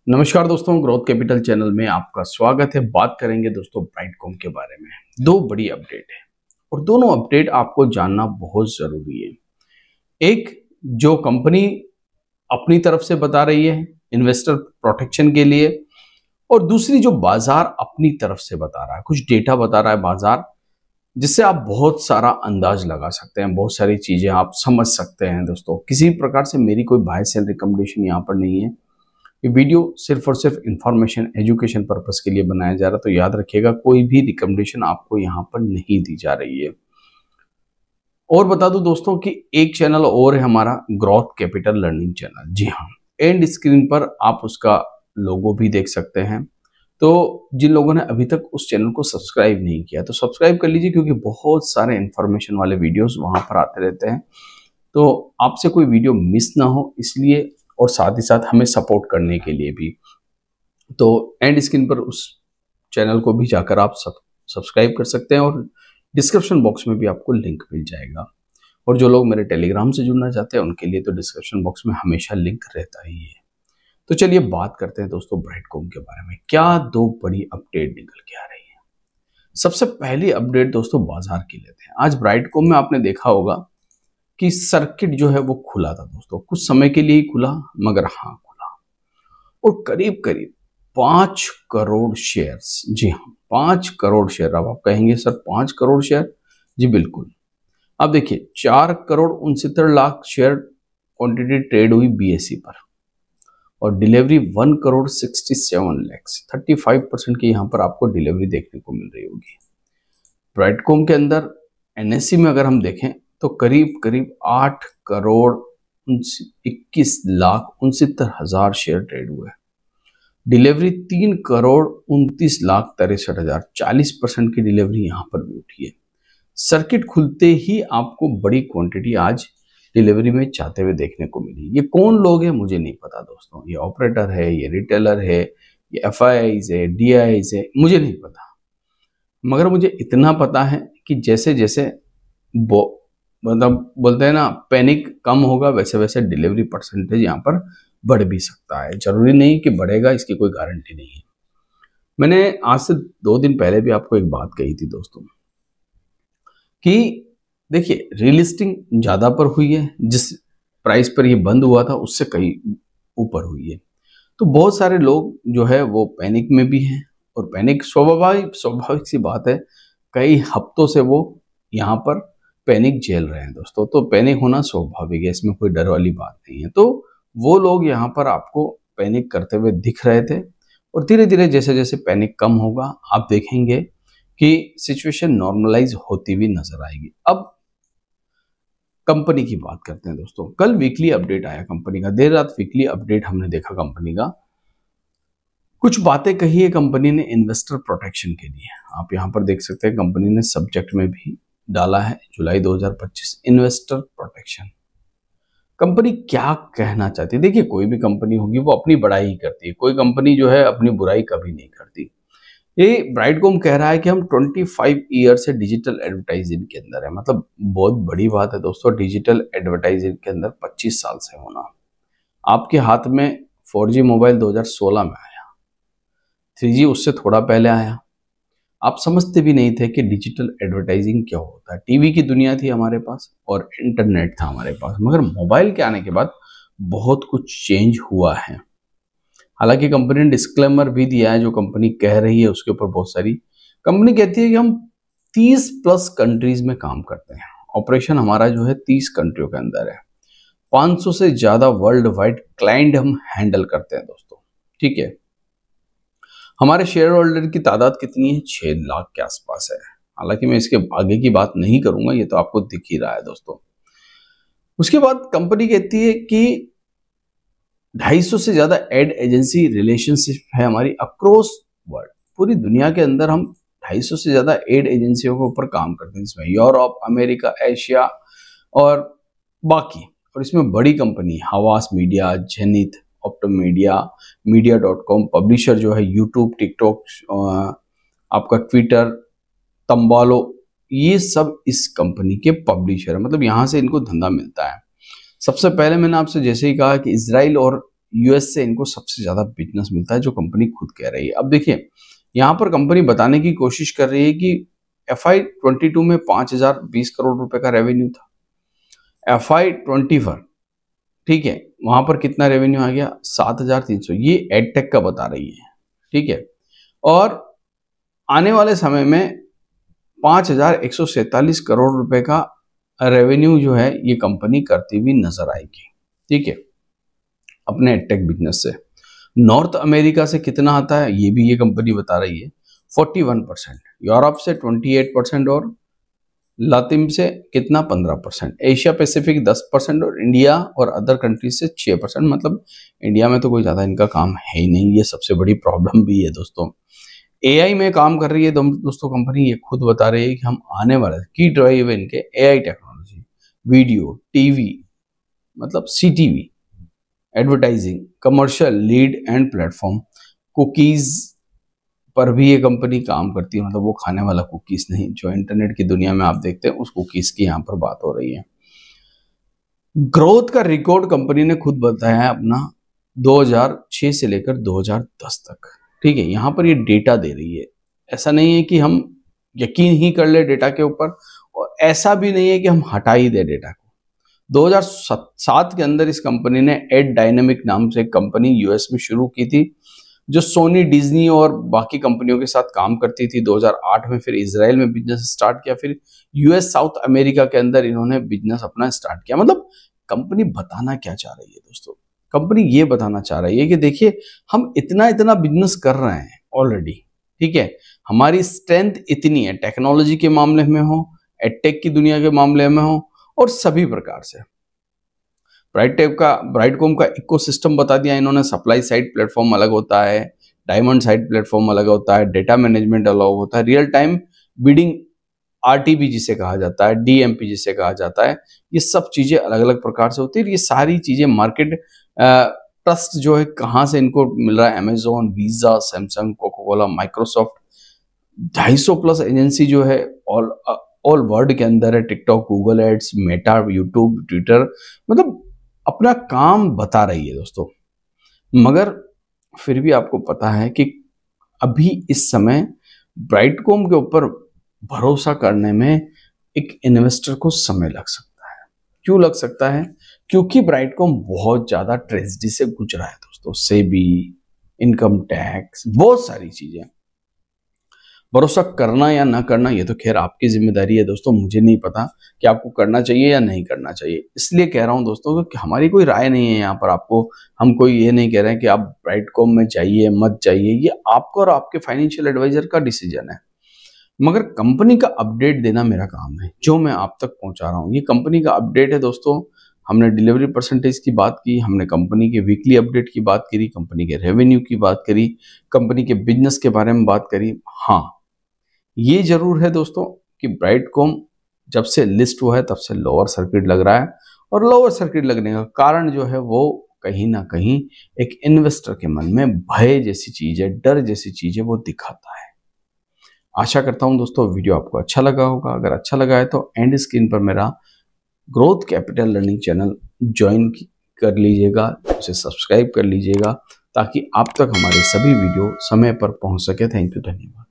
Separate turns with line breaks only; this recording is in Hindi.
नमस्कार दोस्तों, ग्रोथ कैपिटल चैनल में आपका स्वागत है। बात करेंगे दोस्तों ब्राइटकॉम के बारे में। दो बड़ी अपडेट है और दोनों अपडेट आपको जानना बहुत जरूरी है। एक जो कंपनी अपनी तरफ से बता रही है इन्वेस्टर प्रोटेक्शन के लिए, और दूसरी जो बाजार अपनी तरफ से बता रहा है, कुछ डेटा बता रहा है बाजार, जिससे आप बहुत सारा अंदाज लगा सकते हैं, बहुत सारी चीजें आप समझ सकते हैं। दोस्तों किसी प्रकार से मेरी कोई बाय सेल रिकमेंडेशन यहाँ पर नहीं है। ये वीडियो सिर्फ और सिर्फ इंफॉर्मेशन एजुकेशन पर्पस के लिए बनाया जा रहा है, तो याद रखिएगा कोई भी रिकमेंडेशन आपको यहाँ पर नहीं दी जा रही है। और बता दूं दोस्तों कि एक चैनल और है हमारा, ग्रोथ कैपिटल लर्निंग चैनल। जी हाँ, एंड स्क्रीन पर आप उसका लोगो भी देख सकते हैं। तो जिन लोगों ने अभी तक उस चैनल को सब्सक्राइब नहीं किया तो सब्सक्राइब कर लीजिए, क्योंकि बहुत सारे इंफॉर्मेशन वाले वीडियोस वहां पर आते रहते हैं, तो आपसे कोई वीडियो मिस ना हो इसलिए, और साथ ही साथ हमें सपोर्ट करने के लिए भी। तो एंड स्क्रीन पर उस चैनल को भी जाकर आप सब्सक्राइब कर सकते हैं, और डिस्क्रिप्शन बॉक्स में भी आपको लिंक मिल जाएगा। और जो लोग मेरे टेलीग्राम से जुड़ना चाहते हैं उनके लिए तो डिस्क्रिप्शन बॉक्स में हमेशा लिंक रहता ही है। तो चलिए बात करते हैं दोस्तों ब्राइटकॉम के बारे में। क्या दो बड़ी अपडेट निकल के आ रही है। सबसे पहली अपडेट दोस्तों बाजार की लेते हैं। आज ब्राइटकॉम में आपने देखा होगा कि सर्किट जो है वो खुला था दोस्तों, कुछ समय के लिए ही खुला, मगर हाँ खुला, और करीब करीब 5 करोड़ शेयर्स। जी हाँ, 5 करोड़ शेयर। अब आप कहेंगे सर 5 करोड़ शेयर? जी बिल्कुल। अब देखिए 4 crore 69 lakh share quantity trade हुई बीएसई पर, और डिलीवरी 1 करोड़ 67 लैक्स, 35% की यहाँ पर आपको डिलीवरी देखने को मिल रही होगी। ब्राइटकॉम के अंदर एनएससी में अगर हम देखें तो करीब करीब 8 करोड़ 21 लाख 69 हजार शेयर ट्रेड हुए। डिलीवरी 3 करोड़ 29 लाख 63 हजार, 40% की डिलीवरी यहां पर भी उठी है। सर्किट खुलते ही आपको बड़ी क्वांटिटी आज डिलीवरी में चाहते हुए देखने को मिली। ये कौन लोग हैं मुझे नहीं पता दोस्तों, ये ऑपरेटर है, ये रिटेलर है, ये एफआईआईज है, डीआईज है, मुझे नहीं पता। मगर मुझे इतना पता है कि जैसे जैसे मतलब बोलते हैं ना पैनिक कम होगा, वैसे वैसे डिलीवरी परसेंटेज यहाँ पर बढ़ भी सकता है। जरूरी नहीं कि बढ़ेगा, इसकी कोई गारंटी नहीं है। मैंने आज से 2 दिन पहले भी आपको एक बात कही थी दोस्तों कि देखिए रीलिस्टिंग ज्यादा पर हुई है, जिस प्राइस पर ये बंद हुआ था उससे कहीं ऊपर हुई है। तो बहुत सारे लोग जो है वो पैनिक में भी हैं, और पैनिक स्वाभाविक सी बात है, कई हफ्तों से वो यहाँ पर पैनिक झेल रहे हैं दोस्तों। तो पैनिक होना स्वाभाविक है, इसमें कोई डर वाली बात नहीं है। तो वो लोग यहाँ पर आपको पैनिक करते हुए दिख रहे थे, और धीरे धीरे जैसे जैसे पैनिक कम होगा आप देखेंगे कि सिचुएशन नॉर्मलाइज होती हुई नजर आएगी। अब कंपनी की बात करते हैं दोस्तों। कल वीकली अपडेट आया कंपनी का, देर रात वीकली अपडेट हमने देखा कंपनी का। कुछ बातें कही है कंपनी ने इन्वेस्टर प्रोटेक्शन के लिए। आप यहाँ पर देख सकते हैं कंपनी ने सब्जेक्ट में भी डाला है जुलाई 2025 इन्वेस्टर प्रोटेक्शन। कंपनी क्या कहना चाहती है? देखिए कोई भी कंपनी होगी वो अपनी बड़ाई ही करती है, कोई कंपनी जो है अपनी बुराई कभी नहीं करती। ये ब्राइटकॉम कह रहा है कि हम 25 ईयर से डिजिटल एडवर्टाइजिंग के अंदर है। मतलब बहुत बड़ी बात है दोस्तों, डिजिटल एडवर्टाइजिंग के अंदर 25 साल से होना। आपके हाथ में 4G मोबाइल 2016 में आया, 3G उससे थोड़ा पहले आया। आप समझते भी नहीं थे कि डिजिटल एडवर्टाइजिंग क्या होता है। टीवी की दुनिया थी हमारे पास और इंटरनेट था हमारे पास, मगर मोबाइल के आने के बाद बहुत कुछ चेंज हुआ है। हालांकि कंपनी ने डिस्क्लेमर भी दिया है, जो कंपनी कह रही है उसके ऊपर बहुत सारी। कंपनी कहती है कि हम 30+ कंट्रीज में काम करते हैं, ऑपरेशन हमारा जो है 30 कंट्रियों के अंदर है, 500 से ज्यादा वर्ल्ड वाइड क्लाइंट हम हैंडल करते हैं दोस्तों। ठीक है, हमारे शेयर होल्डर की तादाद कितनी है? 6 लाख के आसपास है। हालांकि मैं इसके आगे की बात नहीं करूंगा, ये तो आपको दिख ही रहा है दोस्तों। उसके बाद कंपनी कहती है कि 250 से ज्यादा एड एजेंसी रिलेशनशिप है हमारी अक्रॉस वर्ल्ड। पूरी दुनिया के अंदर हम 250 से ज्यादा एड एजेंसियों के ऊपर काम करते हैं, जिसमें यूरोप, अमेरिका, एशिया और बाकी। और इसमें बड़ी कंपनी हवास मीडिया, जेनिथ, ऑप्टोमीडिया, मीडिया.com, पब्लिशर जो है यूट्यूब, टिकटॉक, आपका ट्विटर, तंबालो, ये सब इस कंपनी के पब्लिशर है। मतलब यहां से इनको धंधा मिलता है। सबसे पहले मैंने आपसे जैसे ही कहा कि इजराइल और यूएस से इनको सबसे ज्यादा बिजनेस मिलता है, जो कंपनी खुद कह रही है। अब देखिए यहाँ पर कंपनी बताने की कोशिश कर रही है कि FY22 में 5020 करोड़ रुपए का रेवेन्यू था। FY24, ठीक है, वहां पर कितना रेवेन्यू आ गया, 7300। ये एडटेक का बता रही है, ठीक है। और आने वाले समय में 5147 करोड़ रुपए का रेवेन्यू जो है ये कंपनी करती हुई नजर आएगी, ठीक है, अपने एडटेक बिजनेस से। नॉर्थ अमेरिका से कितना आता है ये भी ये कंपनी बता रही है, 41%, यूरोप से 28% और लातिन से कितना 15%, एशिया पैसिफिक 10% और इंडिया और अदर कंट्रीज से 6%। मतलब इंडिया में तो कोई ज्यादा इनका काम है ही नहीं, ये सबसे बड़ी प्रॉब्लम भी है दोस्तों। एआई में काम कर रही है दोस्तों कंपनी, ये खुद बता रही है कि हम आने वाले की ड्राइव इनके एआई टेक्नोलॉजी, वीडियो, टीवी, मतलब CTV, advertising, commercial, lead and platform, cookies पर भी ये कंपनी काम करती है। मतलब वो खाने वाला कुकीज नहीं, जो इंटरनेट की दुनिया में आप देखते हैं उस कुकीज की यहाँ पर बात हो रही है। ग्रोथ का रिकॉर्ड कंपनी ने खुद बताया है अपना 2006 से लेकर 2010 तक, ठीक है। यहाँ पर ये डेटा दे रही है, ऐसा नहीं है कि हम यकीन ही कर ले डेटा के ऊपर, और ऐसा भी नहीं है कि हम हटा ही दे डेटा को। 2007 के अंदर इस कंपनी ने एड डायनेमिक नाम से एक कंपनी यूएस में शुरू की थी, जो सोनी, डिज्नी और बाकी कंपनियों के साथ काम करती थी। 2008 में फिर इजराइल में बिजनेस स्टार्ट किया, फिर यूएस, साउथ अमेरिका के अंदर इन्होंने बिजनेस अपना स्टार्ट किया। मतलब कंपनी बताना क्या चाह रही है दोस्तों, कंपनी ये बताना चाह रही है कि देखिए हम इतना इतना बिजनेस कर रहे हैं ऑलरेडी, ठीक है, हमारी स्ट्रेंथ इतनी है, टेक्नोलॉजी के मामले में हो, एडटेक की दुनिया के मामले में हो, और सभी प्रकार से। ब्राइटकॉम का इकोसिस्टम बता दिया इन्होंने, सप्लाई साइड प्लेटफॉर्म अलग होता है, डायमंड साइड प्लेटफॉर्म अलग होता है, डेटा मैनेजमेंट अलग होता है, रियल टाइम बिडिंग RTB जिसे कहा जाता है, DMP जिसे कहा जाता है, ये सब चीजें अलग अलग प्रकार से होती है। ये सारी चीजें मार्केट ट्रस्ट जो है कहाँ से इनको मिल रहा है, Amazon, Visa, Samsung, Coca Cola, Microsoft, 250 plus agency जो है ऑल वर्ल्ड के अंदर है, TikTok, Google ads, Meta, YouTube, Twitter, मतलब अपना काम बता रही है दोस्तों। मगर फिर भी आपको पता है कि अभी इस समय ब्राइटकॉम के ऊपर भरोसा करने में एक इन्वेस्टर को समय लग सकता है। क्यों लग सकता है? क्योंकि ब्राइटकॉम बहुत ज्यादा ट्रेजेडी से गुजरा है दोस्तों, सेबी, इनकम टैक्स, बहुत सारी चीजें। भरोसा करना या ना करना ये तो खैर आपकी जिम्मेदारी है दोस्तों, मुझे नहीं पता कि आपको करना चाहिए या नहीं करना चाहिए। इसलिए कह रहा हूं दोस्तों कि हमारी कोई राय नहीं है यहाँ पर, आपको हम कोई ये नहीं कह रहे हैं कि आप ब्राइटकॉम में जाइए मत जाइए, ये आपका और आपके फाइनेंशियल एडवाइजर का डिसीजन है। मगर कंपनी का अपडेट देना मेरा काम है, जो मैं आप तक पहुंचा रहा हूँ। ये कंपनी का अपडेट है दोस्तों। हमने डिलीवरी परसेंटेज की बात की, हमने कंपनी के वीकली अपडेट की बात करी, कंपनी के रेवेन्यू की बात करी, कंपनी के बिजनेस के बारे में बात करी। हाँ, ये जरूर है दोस्तों कि ब्राइटकॉम जब से लिस्ट हुआ है तब से लोअर सर्किट लग रहा है, और लोअर सर्किट लगने का कारण जो है वो कहीं ना कहीं एक इन्वेस्टर के मन में भय जैसी चीज है, डर जैसी चीज है, वो दिखाता है। आशा करता हूं दोस्तों वीडियो आपको अच्छा लगा होगा। अगर अच्छा लगा है तो एंड स्क्रीन पर मेरा growth capital learning channel join कर लीजिएगा, उसे सब्सक्राइब कर लीजिएगा, ताकि आप तक हमारे सभी वीडियो समय पर पहुंच सके। थैंक यू, धन्यवाद।